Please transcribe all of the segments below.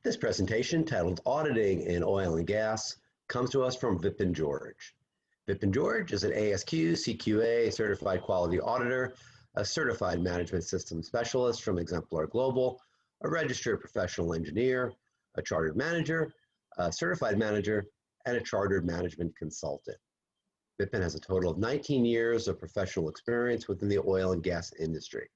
This presentation, titled Auditing in Oil and Gas, comes to us from Vipin George. Vipin George is an ASQ CQA certified quality auditor, a certified management system specialist from Exemplar Global, a registered professional engineer, a chartered manager, a certified manager, and a chartered management consultant. Vipin has a total of 19 years of professional experience within the oil and gas industry.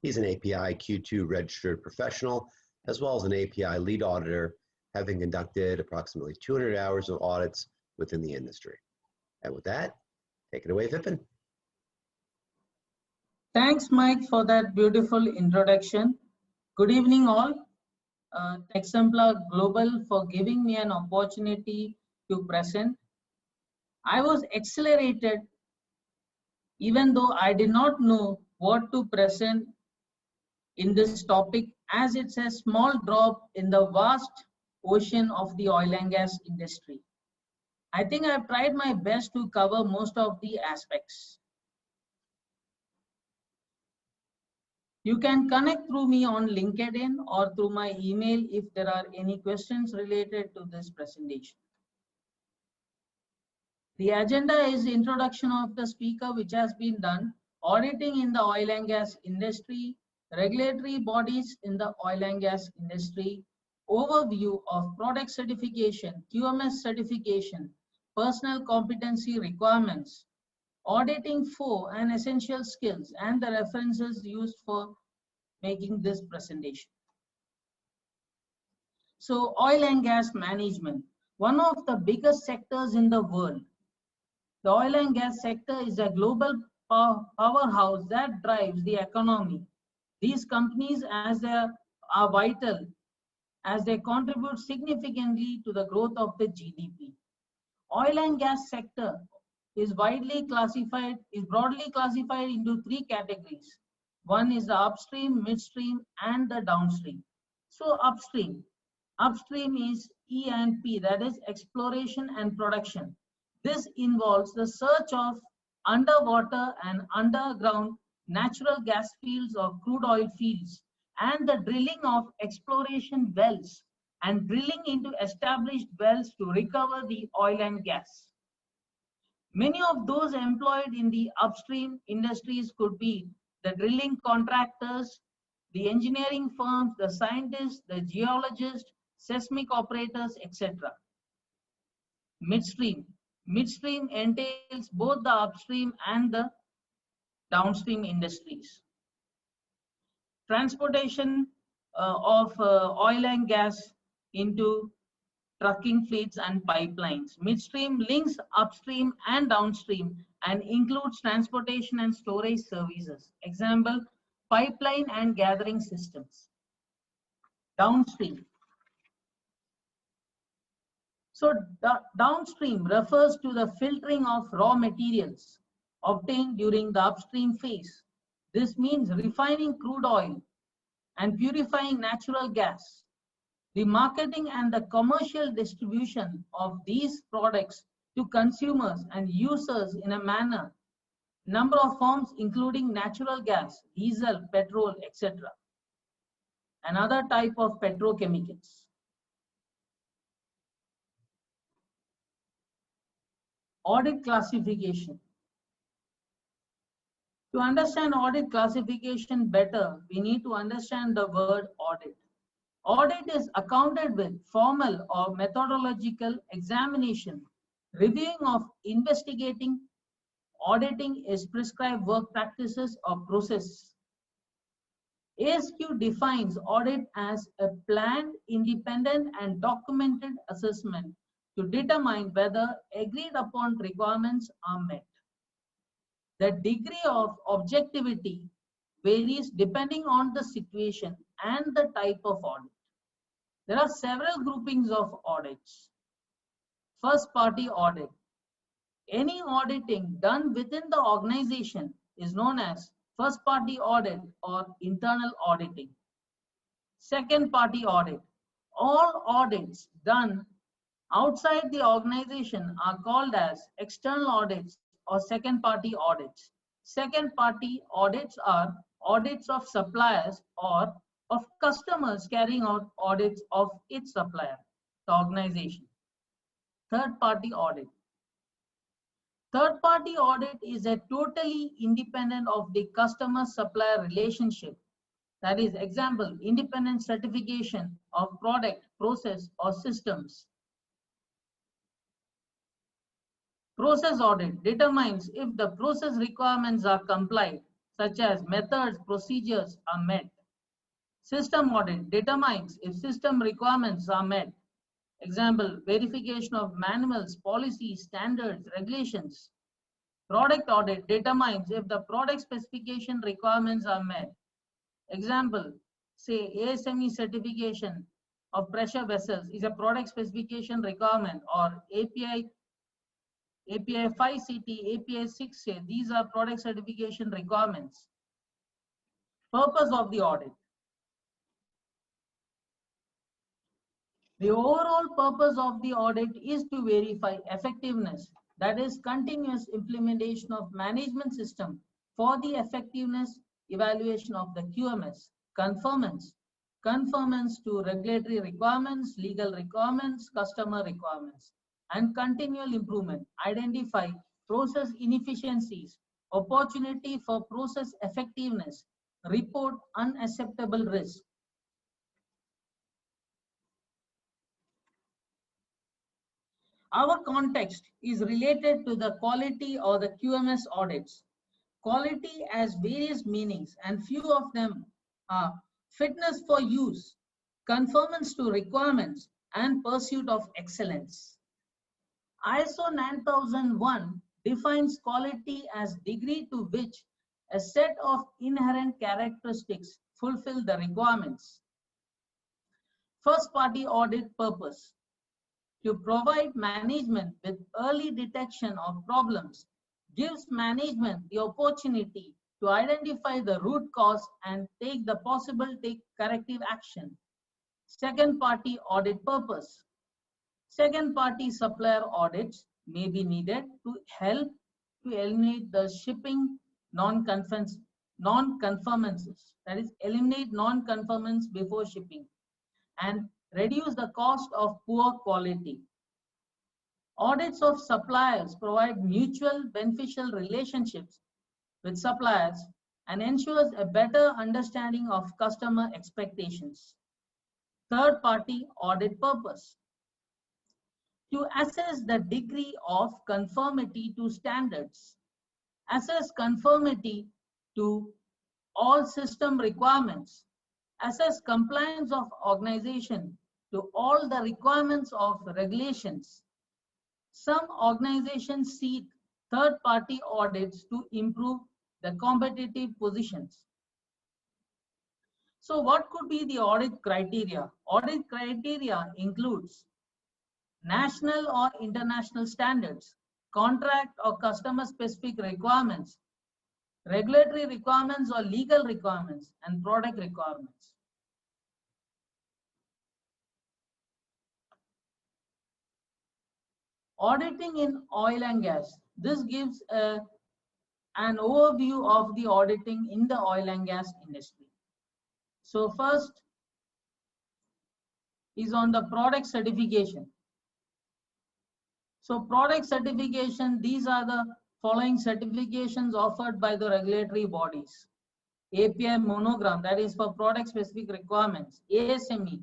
He's an API Q2 registered professional, as well as an API lead auditor, having conducted approximately 200 hours of audits within the industry. And with that, take it away, Vipin. Thanks, Mike, for that beautiful introduction. Good evening, all. Exemplar Global for giving me an opportunity to present. I was accelerated even though I did not know what to present in this topic, as it's a small drop in the vast ocean of the oil and gas industry. I think I've tried my best to cover most of the aspects. You can connect through me on LinkedIn or through my email if there are any questions related to this presentation. The agenda is introduction of the speaker, which has been done, auditing in the oil and gas industry, regulatory bodies in the oil and gas industry, overview of product certification, QMS certification, personal competency requirements, auditing for and essential skills, and the references used for making this presentation. So, oil and gas management, one of the biggest sectors in the world. The oil and gas sector is a global powerhouse that drives the economy. These companies, as they are vital, as they contribute significantly to the growth of the GDP. Oil and gas sector is broadly classified into three categories. One is the upstream, midstream, and the downstream. So upstream is E&P, that is exploration and production. This involves the search of underwater and underground natural gas fields or crude oil fields, and the drilling of exploration wells and drilling into established wells to recover the oil and gas. Many of those employed in the upstream industries could be the drilling contractors, the engineering firms, the scientists, the geologists, seismic operators, etc. Midstream entails both the upstream and the downstream industries. Transportation of oil and gas into trucking fleets and pipelines. Midstream links upstream and downstream and includes transportation and storage services. Example, pipeline and gathering systems. Downstream. So downstream refers to the filtering of raw materials obtained during the upstream phase. This means refining crude oil and purifying natural gas. The marketing and the commercial distribution of these products to consumers and users in a number of forms, including natural gas, diesel, petrol, etc. Another type of petrochemicals. Audit classification. To understand audit classification better, we need to understand the word audit. Audit is accounted with formal or methodological examination, reviewing of investigating. Auditing is prescribed work practices or process. ASQ defines audit as a planned, independent, and documented assessment to determine whether agreed upon requirements are met. The degree of objectivity varies depending on the situation and the type of audit. There are several groupings of audits. First party audit. Any auditing done within the organization is known as first party audit or internal auditing. Second party audit. All audits done outside the organization are called as external audits or second party audits. Second party audits are audits of suppliers or of customers carrying out audits of its supplier, the organization. Third-party audit. Third-party audit is a totally independent of the customer-supplier relationship. That is, example, independent certification of product, process, or systems. Process audit determines if the process requirements are complied, such as methods, procedures are met. System audit determines if system requirements are met. Example, verification of manuals, policies, standards, regulations. Product audit determines if the product specification requirements are met. Example, say ASME certification of pressure vessels is a product specification requirement, or API 5CT, API 6A, these are product certification requirements. Purpose of the audit. The overall purpose of the audit is to verify effectiveness, that is continuous implementation of management system for the effectiveness evaluation of the QMS, conformance to regulatory requirements, legal requirements, customer requirements, and continual improvement, identify process inefficiencies, opportunity for process effectiveness, report unacceptable risk. Our context is related to the quality or the QMS audits. Quality has various meanings, and few of them are fitness for use, conformance to requirements, and pursuit of excellence. ISO 9001 defines quality as degree to which a set of inherent characteristics fulfill the requirements. First party audit purpose: to provide management with early detection of problems, gives management the opportunity to identify the root cause and take the possible corrective action. Second party audit purpose. Second party supplier audits may be needed to help to eliminate the shipping non-conformances, that is, eliminate non-conformance before shipping, and reduce the cost of poor quality. Audits of suppliers provide mutual beneficial relationships with suppliers and ensures a better understanding of customer expectations. Third party audit purpose: to assess the degree of conformity to standards, assess conformity to all system requirements, assess compliance of organization to all the requirements of regulations. Some organizations seek third-party audits to improve the competitive positions. So what could be the audit criteria? Audit criteria includes national or international standards, contract or customer-specific requirements, regulatory requirements or legal requirements, and product requirements. Auditing in oil and gas. This gives an overview of the auditing in the oil and gas industry. So first is on the product certification. So product certification, these are the following certifications offered by the regulatory bodies. API monogram, that is for product specific requirements. ASME,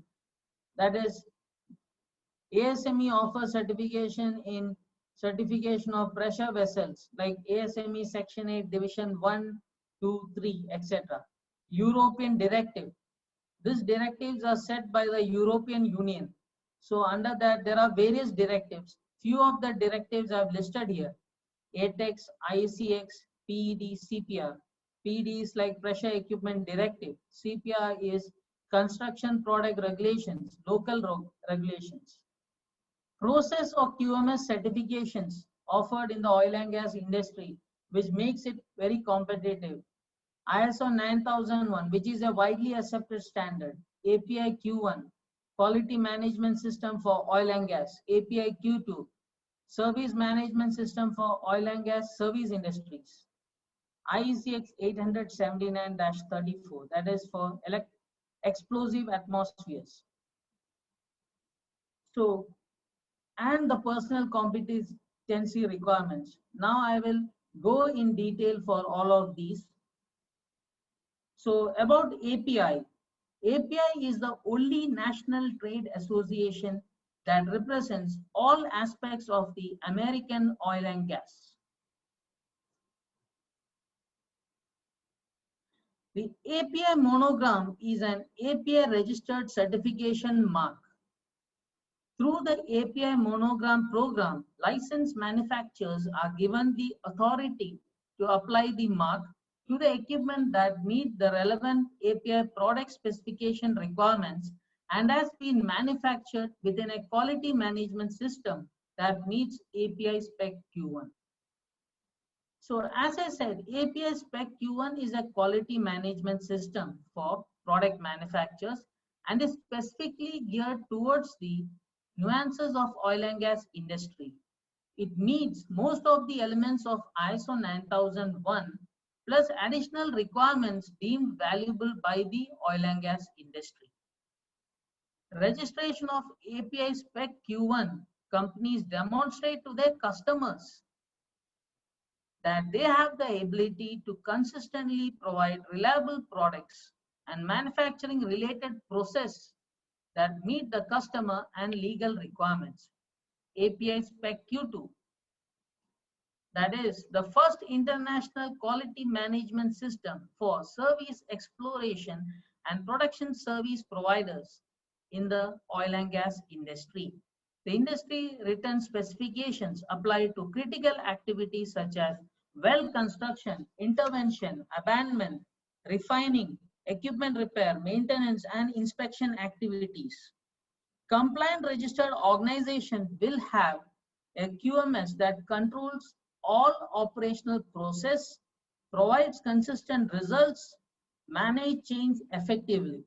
that is ASME offers certification in certification of pressure vessels like ASME Section 8 Division 1, 2, 3, etc. European directive. These directives are set by the European Union. So under that there are various directives. Few of the directives I have listed here: ATEX, ICX, PED, CPR. PED is like Pressure Equipment Directive. CPR is Construction Product Regulations, local regulations. Process or QMS certifications offered in the oil and gas industry, which makes it very competitive. ISO 9001, which is a widely accepted standard. API Q1, Quality Management System for Oil and Gas. API Q2, Service Management System for Oil and Gas Service Industries. IECX 879-34, that is for explosive atmospheres. So, and the personal competency requirements. Now I will go in detail for all of these. So about API. API is the only national trade association that represents all aspects of the American oil and gas. The API monogram is an API registered certification mark. Through the API monogram program, licensed manufacturers are given the authority to apply the mark to the equipment that meet the relevant API product specification requirements and has been manufactured within a quality management system that meets API spec Q1. So as I said, API spec Q1 is a quality management system for product manufacturers and is specifically geared towards the nuances of oil and gas industry. It meets most of the elements of ISO 9001 plus additional requirements deemed valuable by the oil and gas industry. Registration of API spec Q1 companies demonstrate to their customers that they have the ability to consistently provide reliable products and manufacturing related process that meet the customer and legal requirements. API spec Q2, that is the first international quality management system for service exploration and production service providers in the oil and gas industry. The industry written specifications apply to critical activities such as well construction, intervention, abandonment, refining, equipment repair, maintenance, and inspection activities. Compliant registered organization will have a QMS that controls all operational process, provides consistent results, manage change effectively,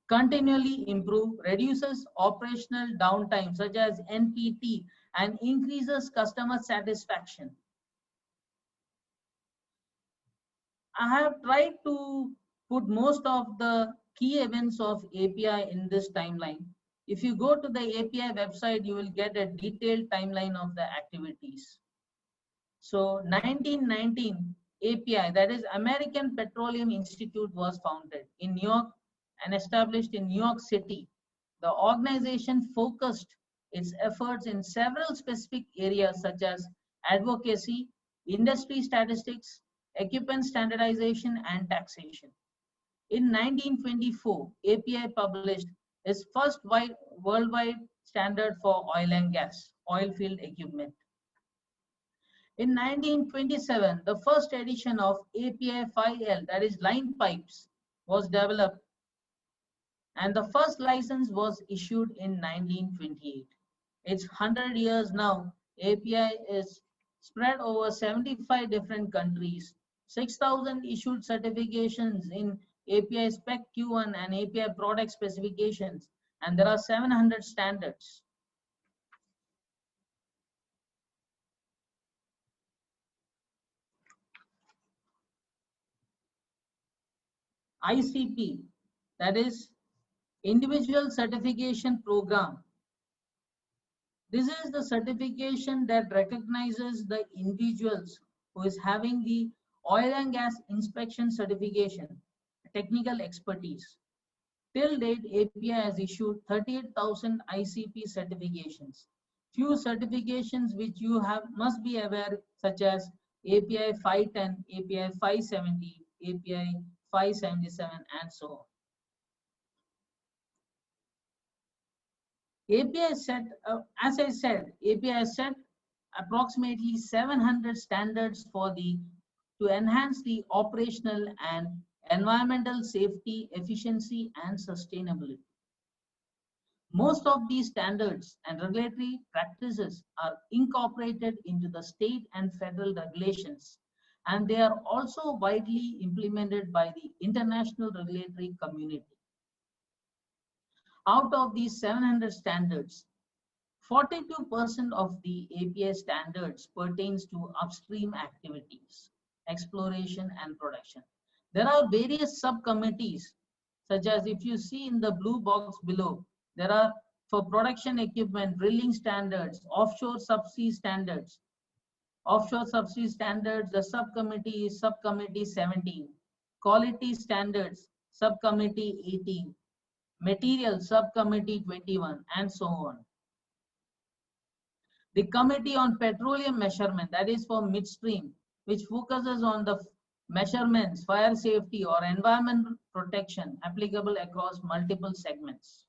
continually improve, reduces operational downtime such as NPT, and increases customer satisfaction. I have tried to put most of the key events of API in this timeline. If you go to the API website, you will get a detailed timeline of the activities. So 1919 API, that is American Petroleum Institute, was founded in New York and established in New York City. The organization focused its efforts in several specific areas such as advocacy, industry statistics, equipment standardization, and taxation. In 1924, API published its first worldwide standard for oil and gas, oil field equipment. In 1927, the first edition of API 5L, that is line pipes, was developed, and the first license was issued in 1928. It's 100 years now. API is spread over 75 different countries, 6,000 issued certifications in API spec Q1 and API product specifications, and there are 700 standards. ICP, that is Individual Certification Program. This is the certification that recognizes the individuals who is having the oil and gas inspection certification, technical expertise. Till date, API has issued 38,000 ICP certifications. Few certifications which you must be aware, such as API 510, API 570, API 577, and so on. API set, as I said, API set approximately 700 standards to enhance the operational and environmental safety, efficiency, and sustainability. Most of these standards and regulatory practices are incorporated into the state and federal regulations, and they are also widely implemented by the international regulatory community. Out of these 700 standards, 42% of the API standards pertains to upstream activities, exploration and production. There are various subcommittees such as if you see in the blue box below, there are for production equipment, drilling standards, offshore subsea standards. Offshore subsea standards, the subcommittee is subcommittee 17. Quality standards, subcommittee 18. Material, subcommittee 21, and so on. The Committee on Petroleum Measurement, that is for midstream, which focuses on the measurements, fire safety or environmental protection applicable across multiple segments.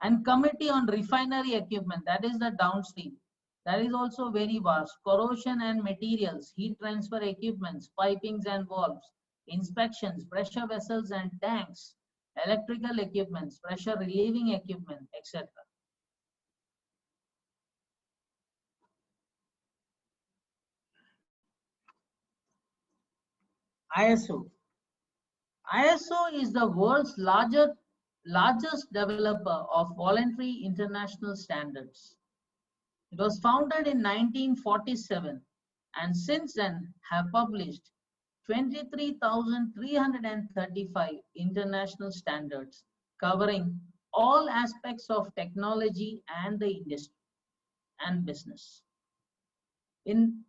And Committee on Refinery Equipment, that is the downstream. That is also very vast. Corrosion and materials, heat transfer equipments, pipings and valves, inspections, pressure vessels and tanks, electrical equipments, pressure relieving equipment, etc. ISO. ISO is the world's largest developer of voluntary international standards. It was founded in 1947 and since then have published 23,335 international standards covering all aspects of technology and the industry and business. In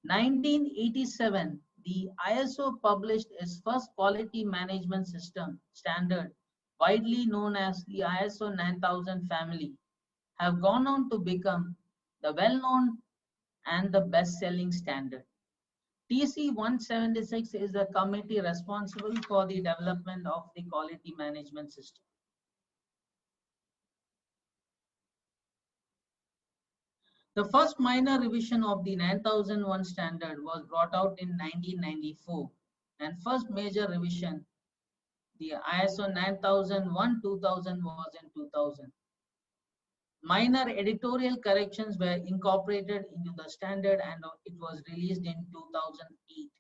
1987, the ISO published its first quality management system standard, widely known as the ISO 9000 family, have gone on to become the well-known and the best-selling standard. TC 176 is the committee responsible for the development of the quality management system. The first minor revision of the 9001 standard was brought out in 1994, and first major revision, the ISO 9001-2000 was in 2000. Minor editorial corrections were incorporated into the standard and it was released in 2008.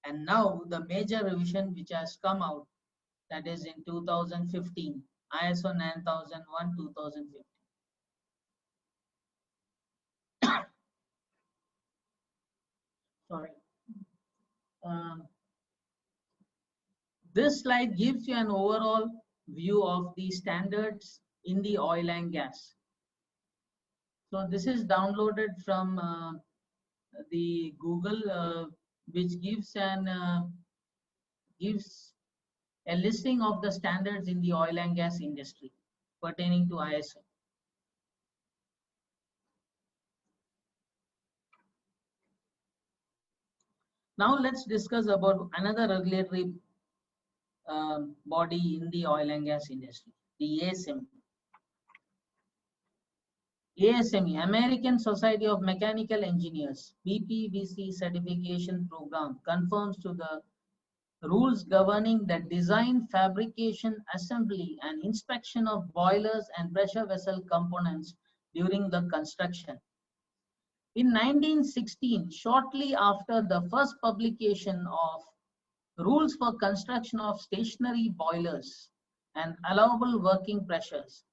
And now the major revision which has come out, that is in 2015, ISO 9001-2015. Sorry. This slide gives you an overall view of the standards in the oil and gas. So this is downloaded from the Google, which gives a listing of the standards in the oil and gas industry pertaining to ISO. Now let's discuss about another regulatory body in the oil and gas industry, the ASME. ASME, American Society of Mechanical Engineers, BPVC certification program, conforms to the rules governing the design, fabrication, assembly, and inspection of boilers and pressure vessel components during the construction. In 1916, shortly after the first publication of rules for construction of stationary boilers and allowable working pressures,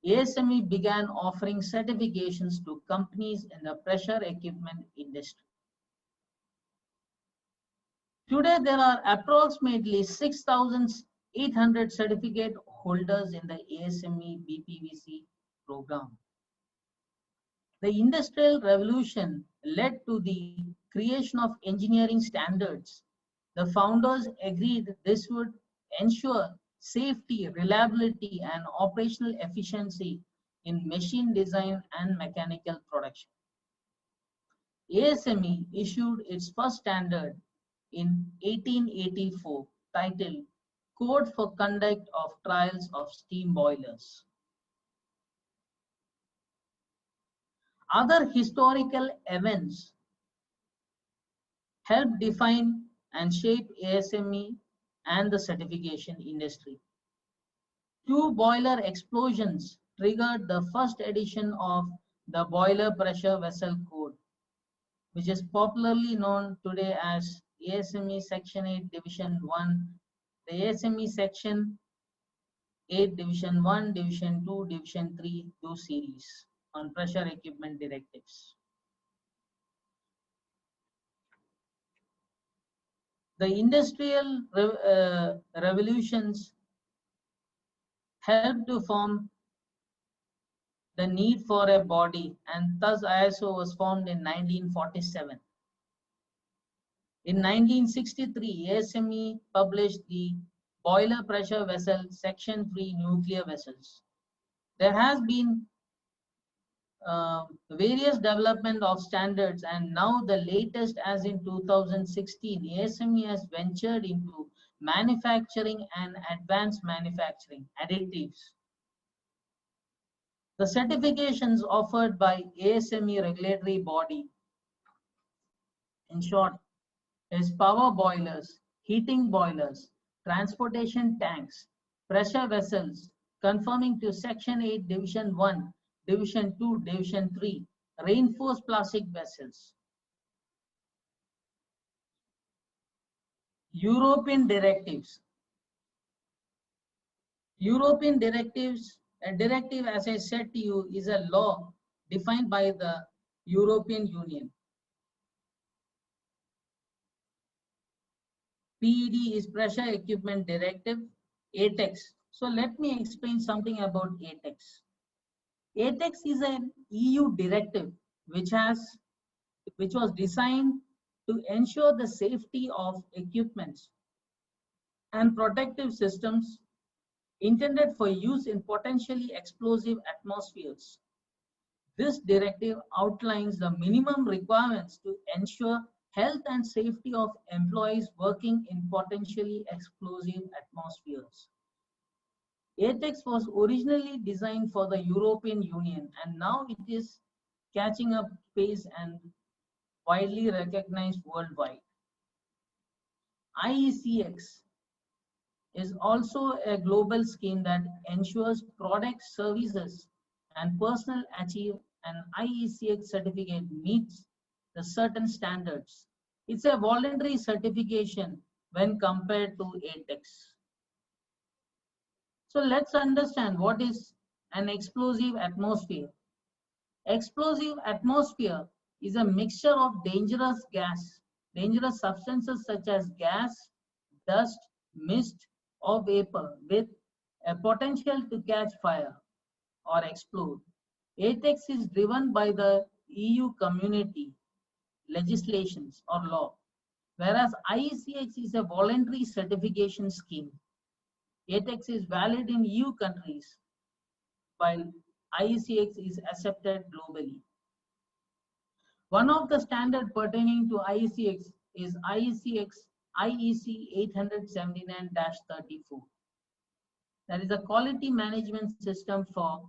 ASME began offering certifications to companies in the pressure equipment industry. Today, there are approximately 6,800 certificate holders in the ASME BPVC program. The Industrial Revolution led to the creation of engineering standards. The founders agreed this would ensure safety, reliability, and operational efficiency in machine design and mechanical production. ASME issued its first standard in 1884 titled Code for Conduct of Trials of Steam Boilers. Other historical events helped define and shape ASME and the certification industry. Two boiler explosions triggered the first edition of the Boiler Pressure Vessel Code, which is popularly known today as ASME Section 8 Division 1, the ASME Section 8 Division 1, Division 2, Division 3, 2 series on pressure equipment directives. The industrial revolutions helped to form the need for a body, and thus ISO was formed in 1947. In 1963, ASME published the Boiler Pressure Vessel Section 3 Nuclear Vessels. There has been various development of standards, and now the latest as in 2016, ASME has ventured into manufacturing and advanced manufacturing additives. The certifications offered by ASME regulatory body, in short, is power boilers, heating boilers, transportation tanks, pressure vessels, conforming to Section 8, Division 1, Division 2, Division 3, reinforced plastic vessels. European directives. European directives, a directive, as I said to you, is a law defined by the European Union. PED is Pressure Equipment Directive, ATEX. So let me explain something about ATEX. ATEX is an EU directive which was designed to ensure the safety of equipments and protective systems intended for use in potentially explosive atmospheres. This directive outlines the minimum requirements to ensure health and safety of employees working in potentially explosive atmospheres. ATEX was originally designed for the European Union, and now it is catching up pace and widely recognized worldwide. IECX is also a global scheme that ensures products, services, and personnel achieve an IECX certificate meets the certain standards. It's a voluntary certification when compared to ATEX. So let's understand what is an explosive atmosphere. Explosive atmosphere is a mixture of dangerous substances such as gas, dust, mist, or vapor with a potential to catch fire or explode. ATEX is driven by the EU community legislations or law, whereas IECX is a voluntary certification scheme. ATEX is valid in EU countries, while IECX is accepted globally. One of the standards pertaining to IECX is IECX IEC 879-34. That is a quality management system for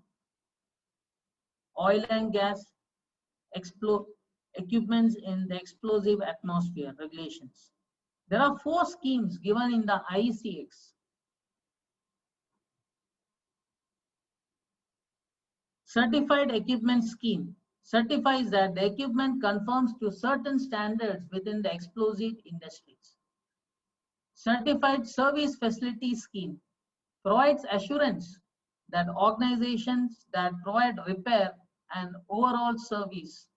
oil and gas equipments in the explosive atmosphere regulations. There are 4 schemes given in the IECX. Certified Equipment Scheme certifies that the equipment conforms to certain standards within the explosive industries. Certified Service Facility Scheme provides assurance that organizations that provide repair and overall service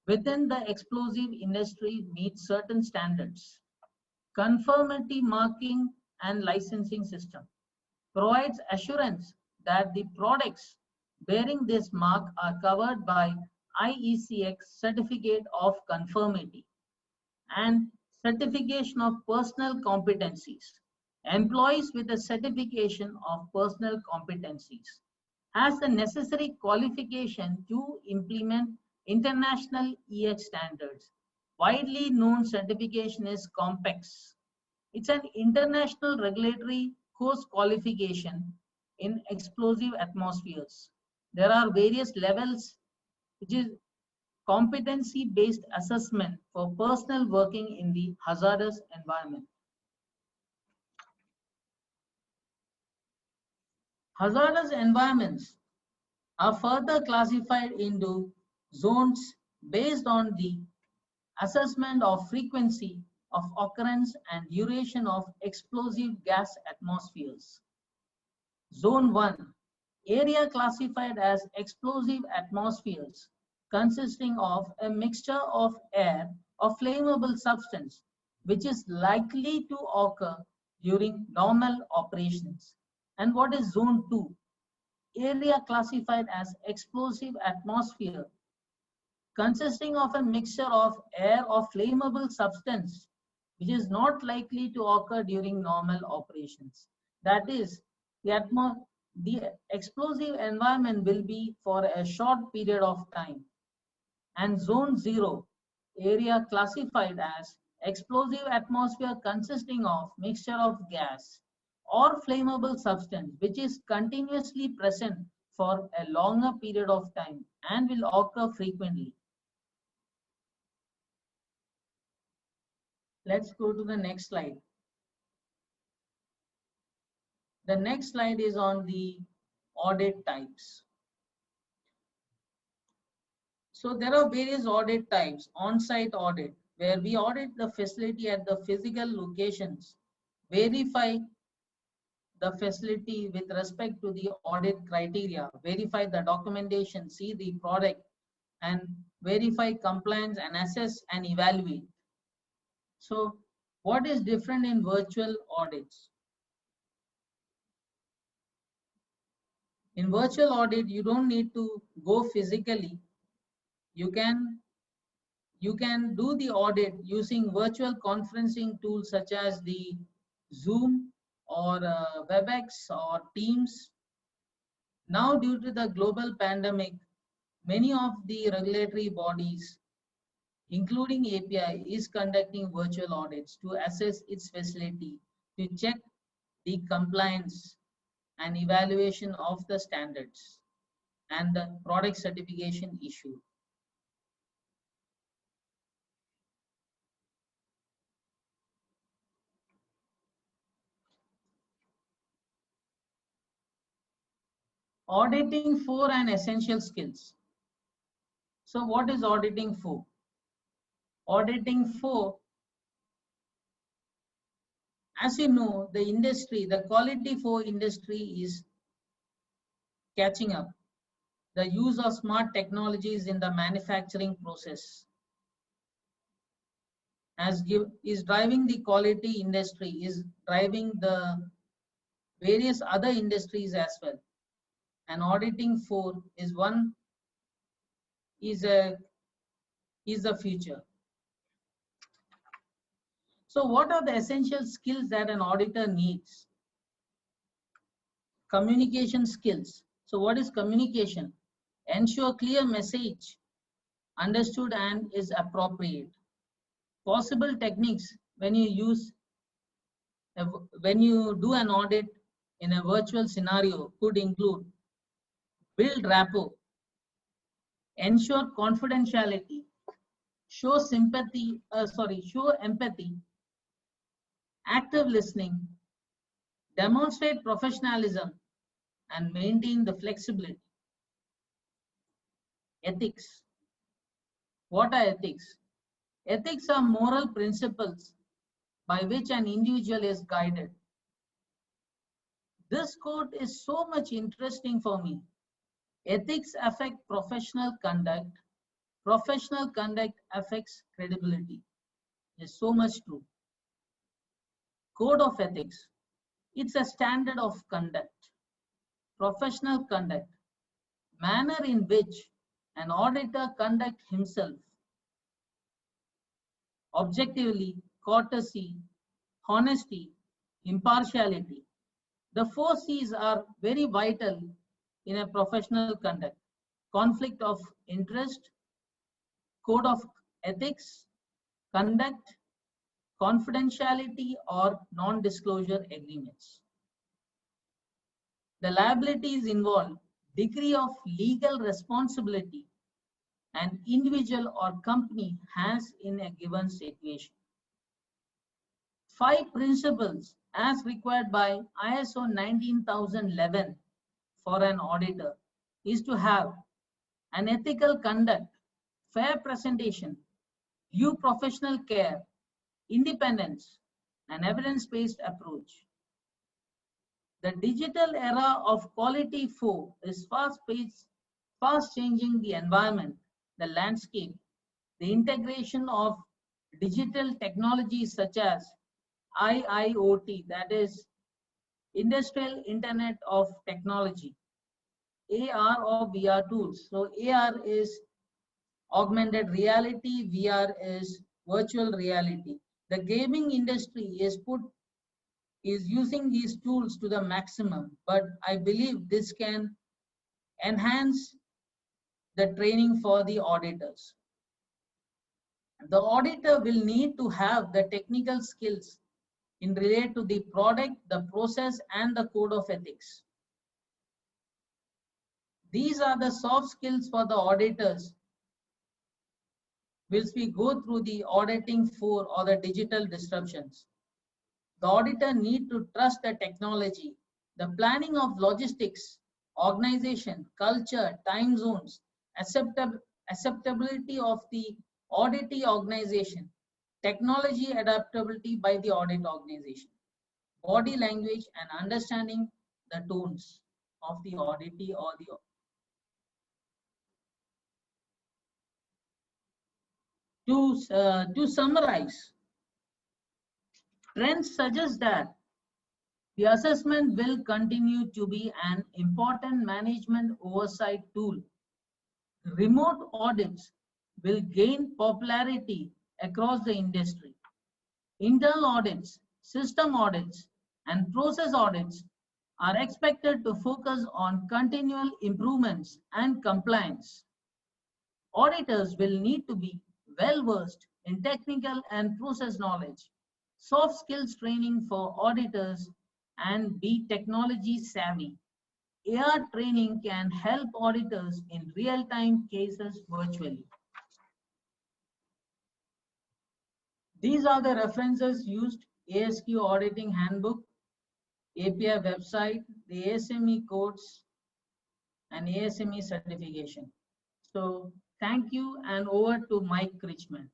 within the explosive industry meet certain standards. Conformity Marking and Licensing System provides assurance that the products bearing this mark are covered by IECX Certificate of Conformity and Certification of Personal Competencies. Employees with a certification of personal competencies has the necessary qualification to implement international EH standards. Widely known certification is COMPEX. It's an international regulatory course qualification in explosive atmospheres. There are various levels, which is competency-based assessment for personnel working in the hazardous environment. Hazardous environments are further classified into zones based on the assessment of frequency of occurrence and duration of explosive gas atmospheres. Zone 1, area classified as explosive atmospheres, consisting of a mixture of air or flammable substance which is likely to occur during normal operations. And what is zone 2? Area classified as explosive atmosphere, consisting of a mixture of air or flammable substance, which is not likely to occur during normal operations. That is, the explosive environment will be for a short period of time. And zone 0, area classified as explosive atmosphere consisting of mixture of gas or flammable substance, which is continuously present for a longer period of time and will occur frequently. Let's go to the next slide. The next slide is on the audit types. So there are various audit types. On-site audit, where we audit the facility at the physical locations, verify the facility with respect to the audit criteria, verify the documentation, see the product, and verify compliance and assess and evaluate. So what is different in virtual audits? In virtual audit, you don't need to go physically. You can do the audit using virtual conferencing tools such as the Zoom or WebEx or Teams. Now, due to the global pandemic, many of the regulatory bodies, including API, is conducting virtual audits to assess its facility, to check the compliance and evaluation of the standards and the product certification issue. Auditing for and essential skills. So what is auditing for? Auditing for, as you know, the industry, the quality for industry is catching up. The use of smart technologies in the manufacturing process is driving the quality industry, is driving the various other industries as well. And auditing for is the future. So what are the essential skills that an auditor needs? Communication skills. So what is communication? Ensure clear message understood and is appropriate. Possible techniques when you do an audit in a virtual scenario could include build rapport, ensure confidentiality, show empathy, active listening, demonstrate professionalism, and maintain the flexibility. Ethics. What are ethics? Ethics are moral principles by which an individual is guided. This quote is so much interesting for me. Ethics affect professional conduct. Professional conduct affects credibility. It's so much true. Code of ethics. It's a standard of conduct. Professional conduct. Manner in which an auditor conducts himself. Objectively, courtesy, honesty, impartiality. The 4 C's are very vital in a professional conduct. Conflict of interest, code of ethics, conduct, confidentiality or non-disclosure agreements. The liabilities involve degree of legal responsibility an individual or company has in a given situation. 5 principles as required by ISO 19011 for an auditor is to have an ethical conduct, fair presentation, due professional care, independence, and evidence-based approach. The digital era of quality 4 is fast changing the environment, the landscape, the integration of digital technologies such as IIoT, that is Industrial Internet of Technology, AR or VR tools. So AR is augmented reality, VR is virtual reality. The gaming industry is using these tools to the maximum, but I believe this can enhance the training for the auditors. The auditor will need to have the technical skills in relate to the product, the process, and the code of ethics. These are the soft skills for the auditors whilst we go through the auditing for or the digital disruptions. The auditor need to trust the technology, the planning of logistics, organization, culture, time zones, acceptability of the auditee organization, technology adaptability by the audit organization, body language and understanding the tones of the auditee or the. To summarize, trends suggest that the assessment will continue to be an important management oversight tool. Remote audits will gain popularity across the industry. Internal audits, system audits, and process audits are expected to focus on continual improvements and compliance. Auditors will need to be well versed in technical and process knowledge, soft skills training for auditors, and be technology savvy. AR training can help auditors in real-time cases virtually. These are the references used: ASQ Auditing Handbook, API website, the ASME codes, and ASME certification. So thank you, and over to Mike Richmond.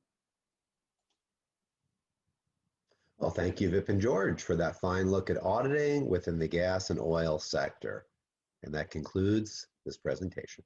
Well, thank you, Vipin George, for that fine look at auditing within the gas and oil sector. And that concludes this presentation.